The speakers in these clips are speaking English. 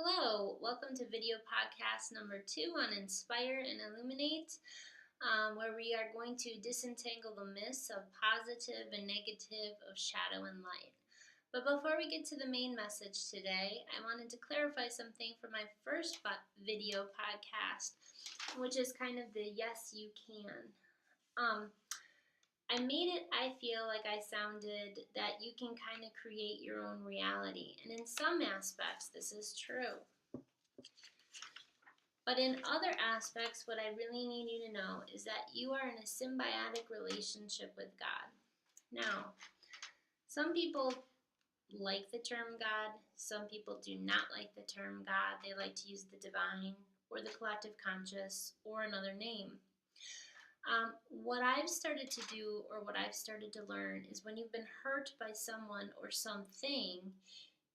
Hello, welcome to video podcast number 2 on Inspire and Illuminate, where we are going to disentangle the myths of positive and negative, of shadow and light. But before we get to the main message today, I wanted to clarify something for my first video podcast, which is kind of the yes you can. I made it, I feel like I sounded that you can kind of create your own reality. And in some aspects, this is true. But in other aspects, what I really need you to know is that you are in a symbiotic relationship with God. Now, some people like the term God. Some people do not like the term God. They like to use the divine or the collective conscious or another name. What I've started to do, or what I've started to learn, is when you've been hurt by someone or something,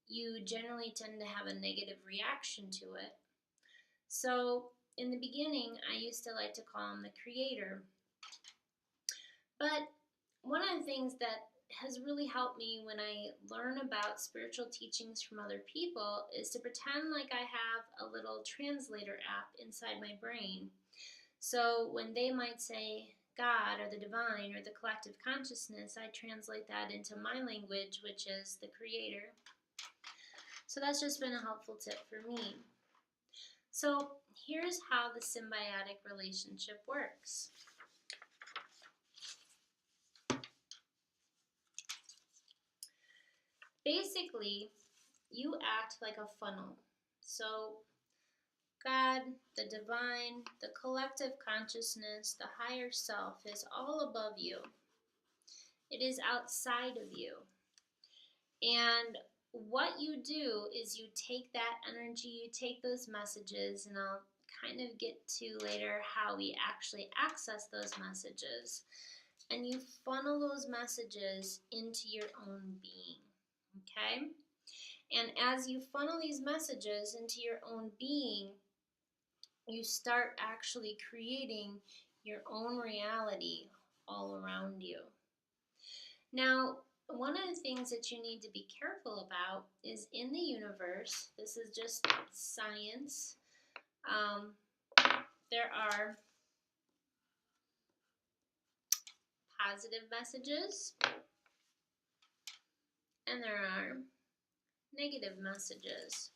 you generally tend to have a negative reaction to it. So in the beginning, I used to like to call him the creator. But one of the things that has really helped me when I learn about spiritual teachings from other people is to pretend like I have a little translator app inside my brain. So when they might say God or the divine or the collective consciousness, I translate that into my language, which is the creator. So that's just been a helpful tip for me. So here's how the symbiotic relationship works. Basically, you act like a funnel. So God, the divine, the collective consciousness, the higher self is all above you. It is outside of you. And what you do is you take that energy, you take those messages, and I'll kind of get to later how we actually access those messages, and you funnel those messages into your own being, okay? And as you funnel these messages into your own being, you start actually creating your own reality all around you. Now, one of the things that you need to be careful about is in the universe, this is just science, there are positive messages and there are negative messages.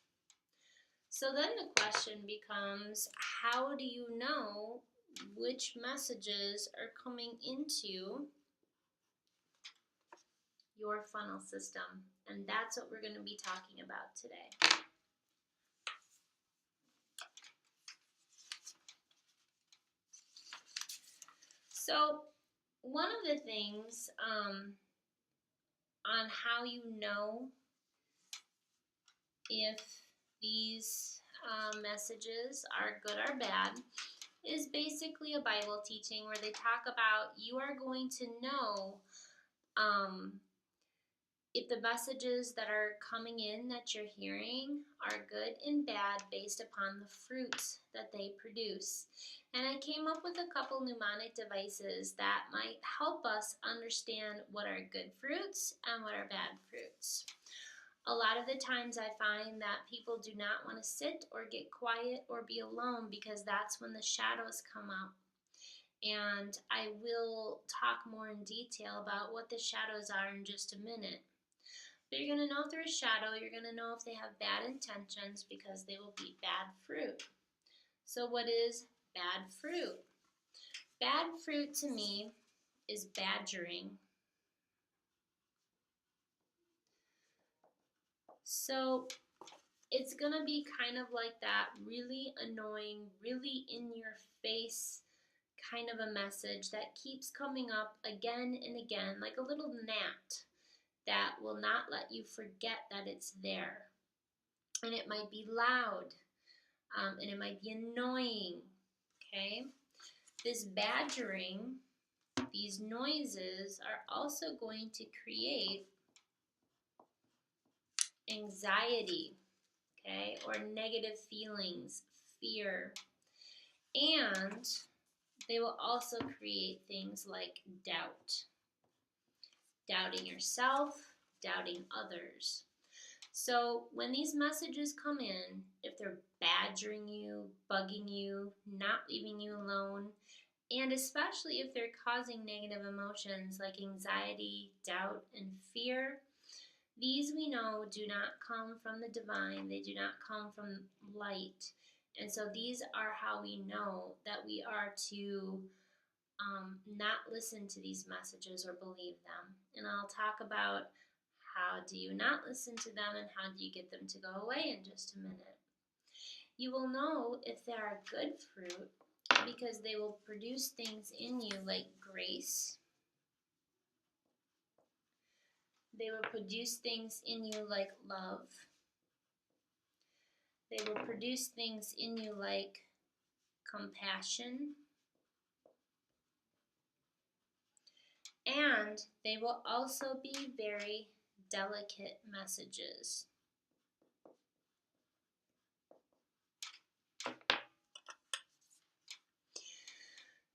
So then the question becomes, how do you know which messages are coming into your funnel system? And that's what we're going to be talking about today. So one of the things on how you know if these messages are good or bad is basically a Bible teaching where they talk about you are going to know if the messages that are coming in that you're hearing are good and bad based upon the fruits that they produce. And I came up with a couple mnemonic devices that might help us understand what are good fruits and what are bad fruits. A lot of the times I find that people do not want to sit or get quiet or be alone because that's when the shadows come up. And I will talk more in detail about what the shadows are in just a minute. But you're going to know if they're a shadow, you're going to know if they have bad intentions because they will be bad fruit. So what is bad fruit? Bad fruit to me is badgering. So it's going to be kind of like that really annoying, really in your face kind of a message that keeps coming up again and again, like a little gnat that will not let you forget that it's there. And it might be loud, and it might be annoying, okay? This badgering, these noises are also going to create anxiety, okay, or negative feelings, fear, and they will also create things like doubt. Doubting yourself, doubting others. So when these messages come in, if they're badgering you, bugging you, not leaving you alone, and especially if they're causing negative emotions like anxiety, doubt, and fear, these we know do not come from the divine. They do not come from light. And so these are how we know that we are to not listen to these messages or believe them. And I'll talk about how do you not listen to them and how do you get them to go away in just a minute. You will know if they are good fruit because they will produce things in you like grace. They will produce things in you like love. They will produce things in you like compassion. And they will also be very delicate messages.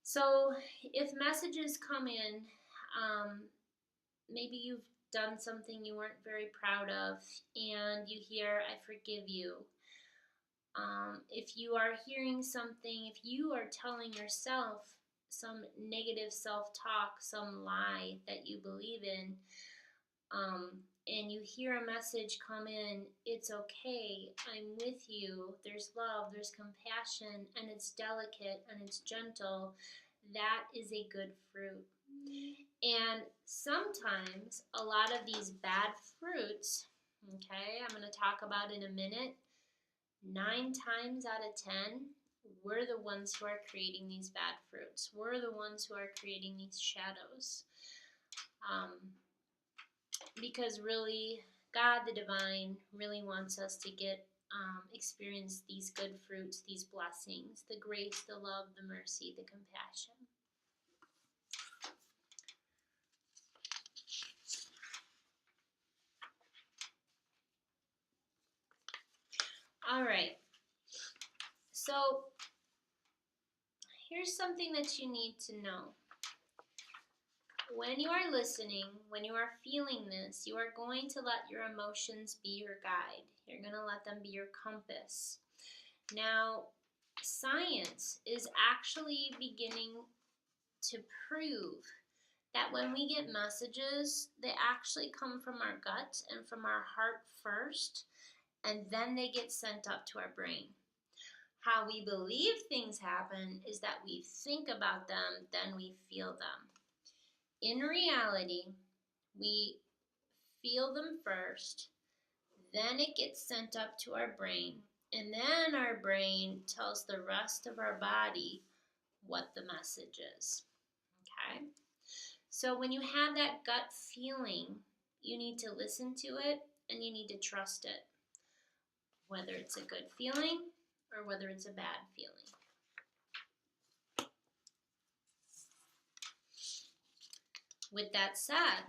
So if messages come in, maybe you've done something you weren't very proud of and you hear, I forgive you. If you are hearing something, if you are telling yourself some negative self-talk, some lie that you believe in, and you hear a message come in, it's okay, I'm with you, there's love, there's compassion, and it's delicate and it's gentle, that is a good fruit. And sometimes a lot of these bad fruits, okay, I'm going to talk about in a minute, 9 times out of 10, we're the ones who are creating these bad fruits. We're the ones who are creating these shadows. Because really, God, the divine, really wants us to experience these good fruits, these blessings, the grace, the love, the mercy, the compassion. All right. So here's something that you need to know. When you are listening, when you are feeling this, you are going to let your emotions be your guide. You're going to let them be your compass. Now, science is actually beginning to prove that when we get messages, they actually come from our gut and from our heart first, and then they get sent up to our brain. How we believe things happen is that we think about them, then we feel them. In reality, we feel them first, then it gets sent up to our brain, and then our brain tells the rest of our body what the message is. Okay? So when you have that gut feeling, you need to listen to it and you need to trust it, whether it's a good feeling or whether it's a bad feeling. With that said,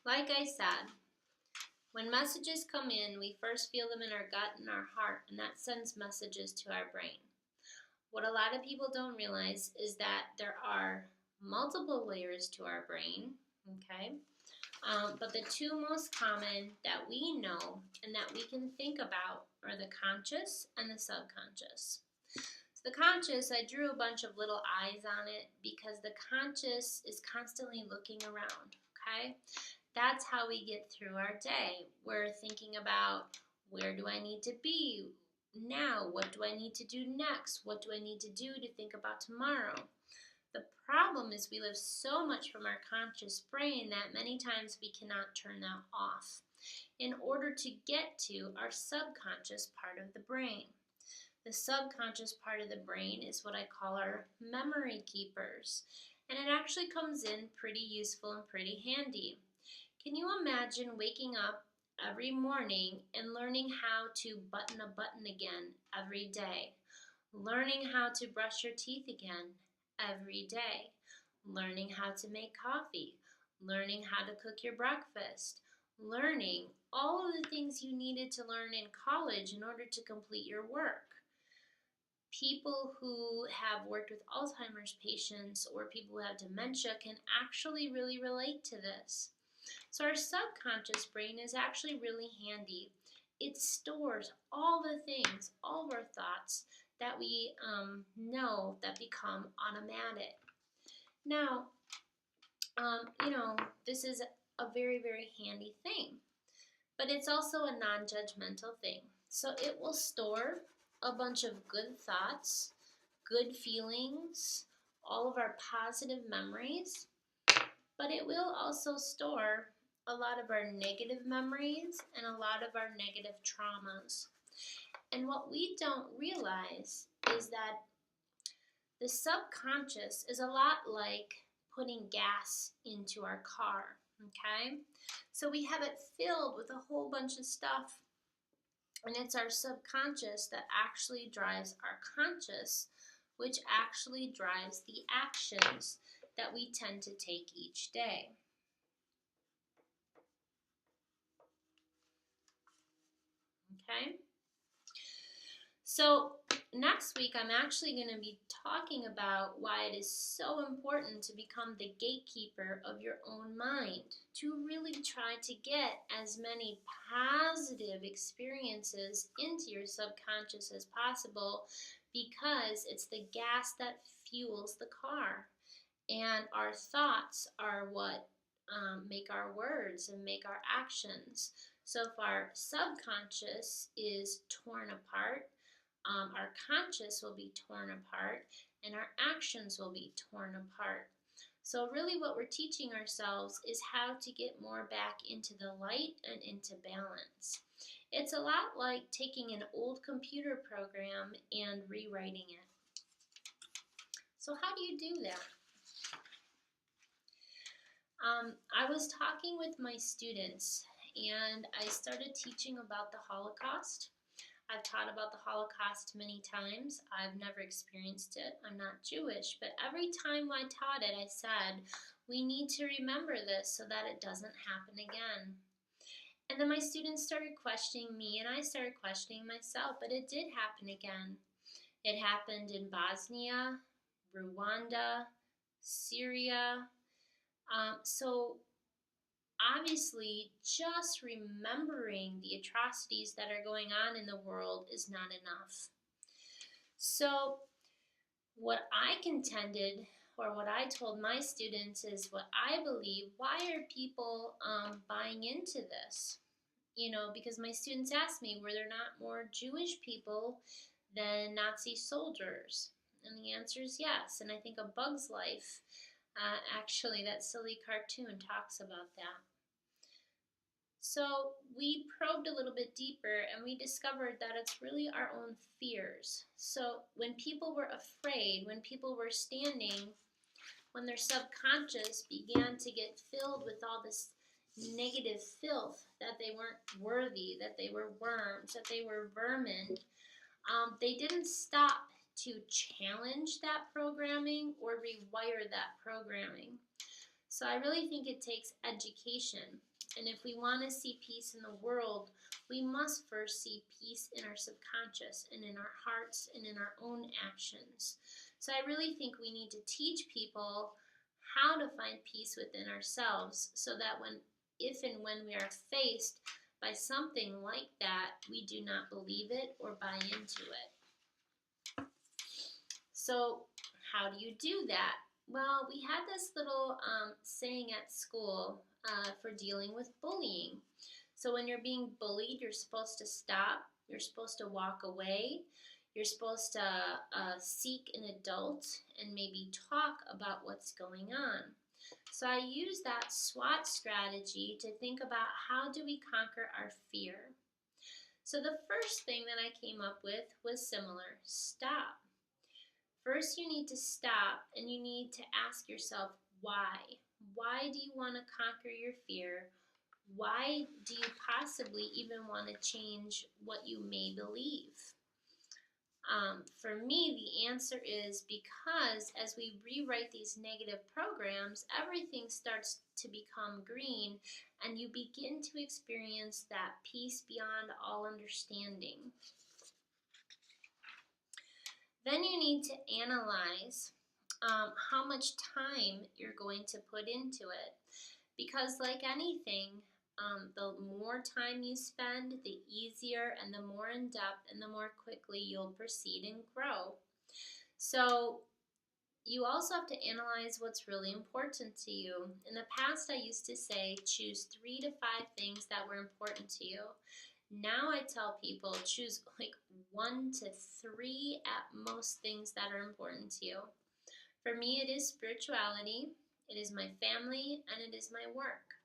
like I said, when messages come in, we first feel them in our gut and our heart, and that sends messages to our brain. What a lot of people don't realize is that there are multiple layers to our brain, okay? But the two most common that we know and that we can think about are the conscious and the subconscious. So the conscious, I drew a bunch of little eyes on it because the conscious is constantly looking around, okay? That's how we get through our day. We're thinking about, where do I need to be now? What do I need to do next? What do I need to do to think about tomorrow? The problem is we live so much from our conscious brain that many times we cannot turn that off in order to get to our subconscious part of the brain. The subconscious part of the brain is what I call our memory keepers, and it actually comes in pretty useful and pretty handy. Can you imagine waking up every morning and learning how to button a button again every day? Learning how to brush your teeth again every day, learning how to make coffee, learning how to cook your breakfast, learning all of the things you needed to learn in college in order to complete your work. People who have worked with Alzheimer's patients or people who have dementia can actually really relate to this. So our subconscious brain is actually really handy. It stores all the things, all of our thoughts that we know that become automatic. Now, this is a very, very handy thing, but it's also a non-judgmental thing. So it will store a bunch of good thoughts, good feelings, all of our positive memories, but it will also store a lot of our negative memories and a lot of our negative traumas. And what we don't realize is that the subconscious is a lot like putting gas into our car, okay? So we have it filled with a whole bunch of stuff, and it's our subconscious that actually drives our conscious, which actually drives the actions that we tend to take each day. Okay? So next week, I'm actually going to be talking about why it is so important to become the gatekeeper of your own mind, to really try to get as many positive experiences into your subconscious as possible, because it's the gas that fuels the car. And our thoughts are what make our words and make our actions. So if our subconscious is torn apart, our conscious will be torn apart, and our actions will be torn apart. So really what we're teaching ourselves is how to get more back into the light and into balance. It's a lot like taking an old computer program and rewriting it. So how do you do that? I was talking with my students, and I started teaching about the Holocaust. I've taught about the Holocaust many times. I've never experienced it. I'm not Jewish, but every time I taught it, I said, we need to remember this so that it doesn't happen again. And then my students started questioning me, and I started questioning myself, but it did happen again. It happened in Bosnia, Rwanda, Syria. So obviously, just remembering the atrocities that are going on in the world is not enough. So what I contended, or what I told my students, is what I believe. Why are people buying into this? Because my students asked me, were there not more Jewish people than Nazi soldiers? And the answer is yes. And I think A Bug's Life, actually, that silly cartoon talks about that. So we probed a little bit deeper, and we discovered that it's really our own fears. So when people were afraid, when people were standing, when their subconscious began to get filled with all this negative filth, that they weren't worthy, that they were worms, that they were vermin, they didn't stop to challenge that programming or rewire that programming. So I really think it takes education. And if we want to see peace in the world, we must first see peace in our subconscious and in our hearts and in our own actions. So I really think we need to teach people how to find peace within ourselves, so that if and when we are faced by something like that, we do not believe it or buy into it. So how do you do that? Well, we had this little saying at school for dealing with bullying. So when you're being bullied, you're supposed to stop. You're supposed to walk away. You're supposed to seek an adult and maybe talk about what's going on. So I use that SWOT strategy to think about, how do we conquer our fear? So the first thing that I came up with was similar: stop. First, you need to stop, and you need to ask yourself, why? Why do you want to conquer your fear? Why do you possibly even want to change what you may believe? For me, the answer is because as we rewrite these negative programs, everything starts to become green, and you begin to experience that peace beyond all understanding. Then you need to analyze how much time you're going to put into it. Because, like anything, the more time you spend, the easier and the more in depth and the more quickly you'll proceed and grow. So, you also have to analyze what's really important to you. In the past, I used to say choose 3 to 5 things that were important to you. Now I tell people choose like 1 to 3 at most things that are important to you. For me, it is spirituality, it is my family, and it is my work.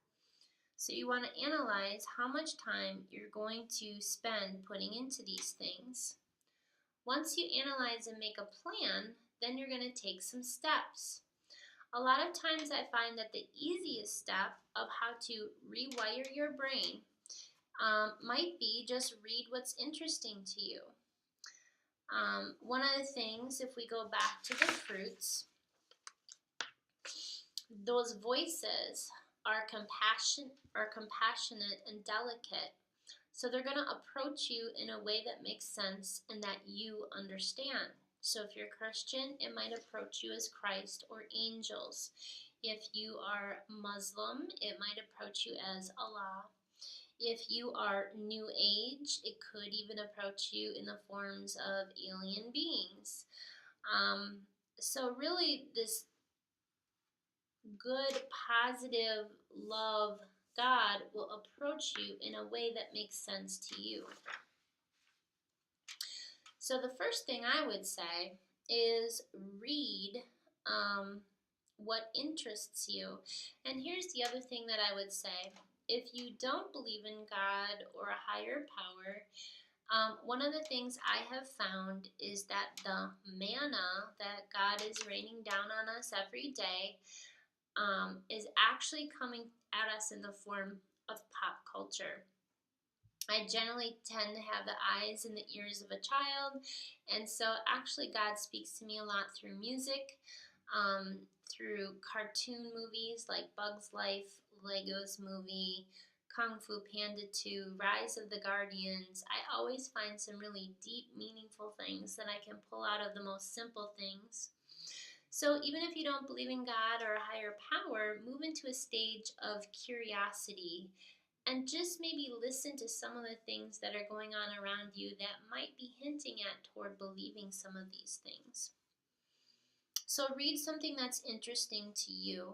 So you want to analyze how much time you're going to spend putting into these things. Once you analyze and make a plan, then you're going to take some steps. A lot of times I find that the easiest step of how to rewire your brain might be just read what's interesting to you. One of the things, if we go back to the fruits, those voices are compassionate and delicate. So they're going to approach you in a way that makes sense and that you understand. So if you're Christian, it might approach you as Christ or angels. If you are Muslim, it might approach you as Allah. If you are New Age, it could even approach you in the forms of alien beings. So really, this good, positive love God will approach you in a way that makes sense to you. So the first thing I would say is read what interests you. And here's the other thing that I would say. If you don't believe in God or a higher power, one of the things I have found is that the manna that God is raining down on us every day is actually coming at us in the form of pop culture. I generally tend to have the eyes and the ears of a child, and so actually God speaks to me a lot through music, through cartoon movies like Bug's Life, Legos Movie, Kung Fu Panda 2, Rise of the Guardians. I always find some really deep, meaningful things that I can pull out of the most simple things. So even if you don't believe in God or a higher power, move into a stage of curiosity and just maybe listen to some of the things that are going on around you that might be hinting at toward believing some of these things. So read something that's interesting to you.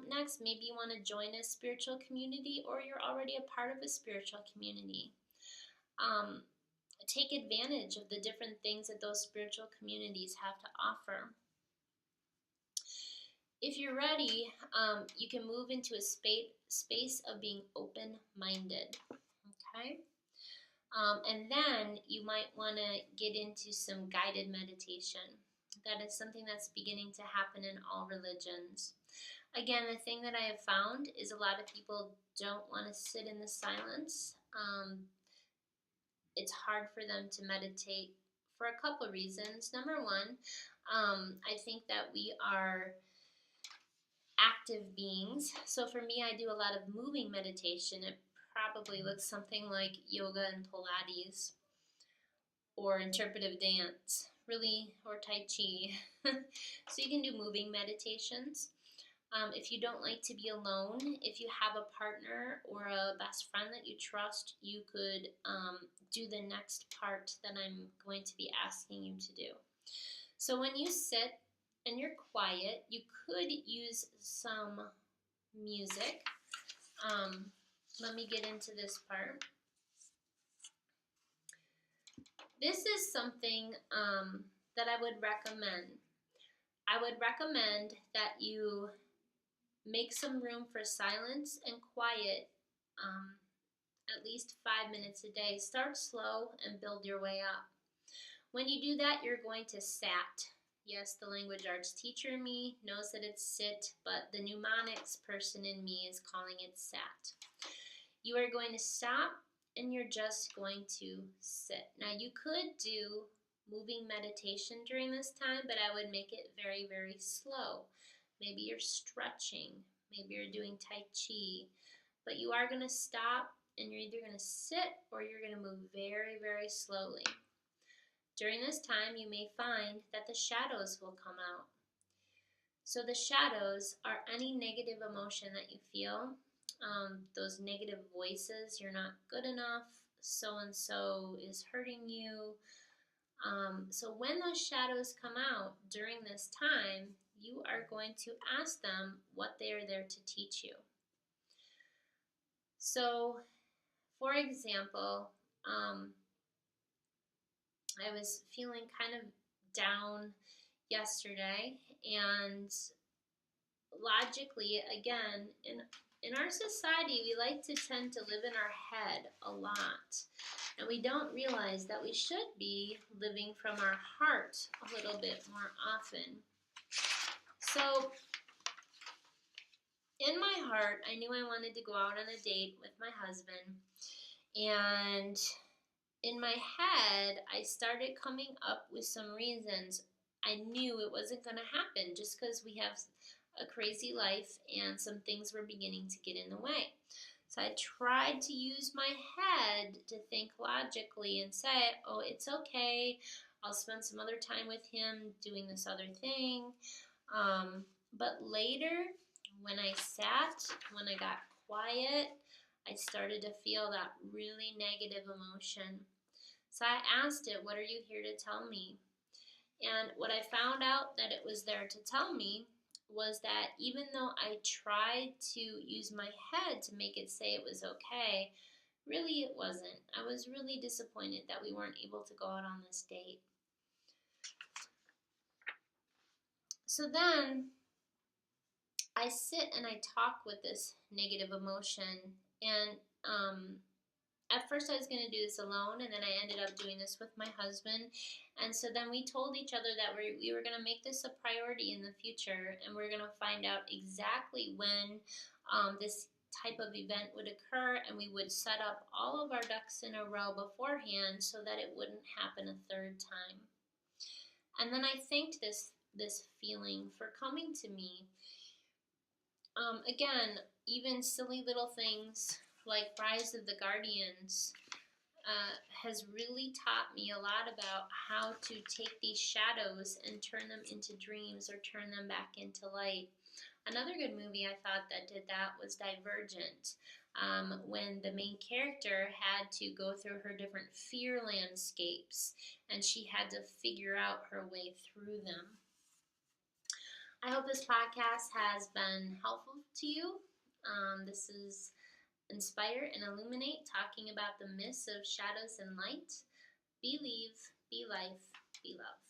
Next, maybe you want to join a spiritual community or you're already a part of a spiritual community. Take advantage of the different things that those spiritual communities have to offer. If you're ready, you can move into a space of being open-minded, okay? And then you might want to get into some guided meditation. That is something that's beginning to happen in all religions. Again, the thing that I have found is a lot of people don't want to sit in the silence. It's hard for them to meditate for a couple reasons. Number one, I think that we are active beings. So for me, I do a lot of moving meditation. It probably looks something like yoga and Pilates or interpretive dance, really, or Tai Chi. So you can do moving meditations. If you don't like to be alone, if you have a partner or a best friend that you trust, you could do the next part that I'm going to be asking you to do. So when you sit and you're quiet, you could use some music. Let me get into this part. This is something that I would recommend. I would recommend that you make some room for silence and quiet at least 5 minutes a day. Start slow and build your way up. When you do that, you're going to sat. Yes, the language arts teacher in me knows that it's sit, but the mnemonics person in me is calling it sat. You are going to stop and you're just going to sit. Now, you could do moving meditation during this time, but I would make it very, very slow. Maybe you're stretching. Maybe you're doing Tai Chi. But you are going to stop and you're either going to sit or you're going to move very, very slowly. During this time, you may find that the shadows will come out. So the shadows are any negative emotion that you feel, those negative voices, you're not good enough, so-and-so is hurting you. So when those shadows come out during this time, you are going to ask them what they are there to teach you. So, for example, I was feeling kind of down yesterday, and logically, again, in our society, we like to tend to live in our head a lot, and we don't realize that we should be living from our heart a little bit more often. So, in my heart, I knew I wanted to go out on a date with my husband, and in my head, I started coming up with some reasons. I knew it wasn't going to happen just because we have a crazy life and some things were beginning to get in the way. So I tried to use my head to think logically and say, oh, it's okay. I'll spend some other time with him doing this other thing. But later, when I got quiet, I started to feel that really negative emotion. So I asked it, what are you here to tell me? And what I found out that it was there to tell me was that even though I tried to use my head to make it say it was okay, really it wasn't. I was really disappointed that we weren't able to go out on this date. So then I sit and I talk with this negative emotion, and at first I was going to do this alone, and then I ended up doing this with my husband. And so then we told each other that we were going to make this a priority in the future, and we're going to find out exactly when this type of event would occur, and we would set up all of our ducks in a row beforehand so that it wouldn't happen a third time. And then I thanked this feeling for coming to me. Again, even silly little things like Rise of the Guardians has really taught me a lot about how to take these shadows and turn them into dreams or turn them back into light. Another good movie I thought that did that was Divergent, when the main character had to go through her different fear landscapes and she had to figure out her way through them. I hope this podcast has been helpful to you. This is Inspire and Illuminate, talking about the myths of shadows and light. Believe, be life, be love.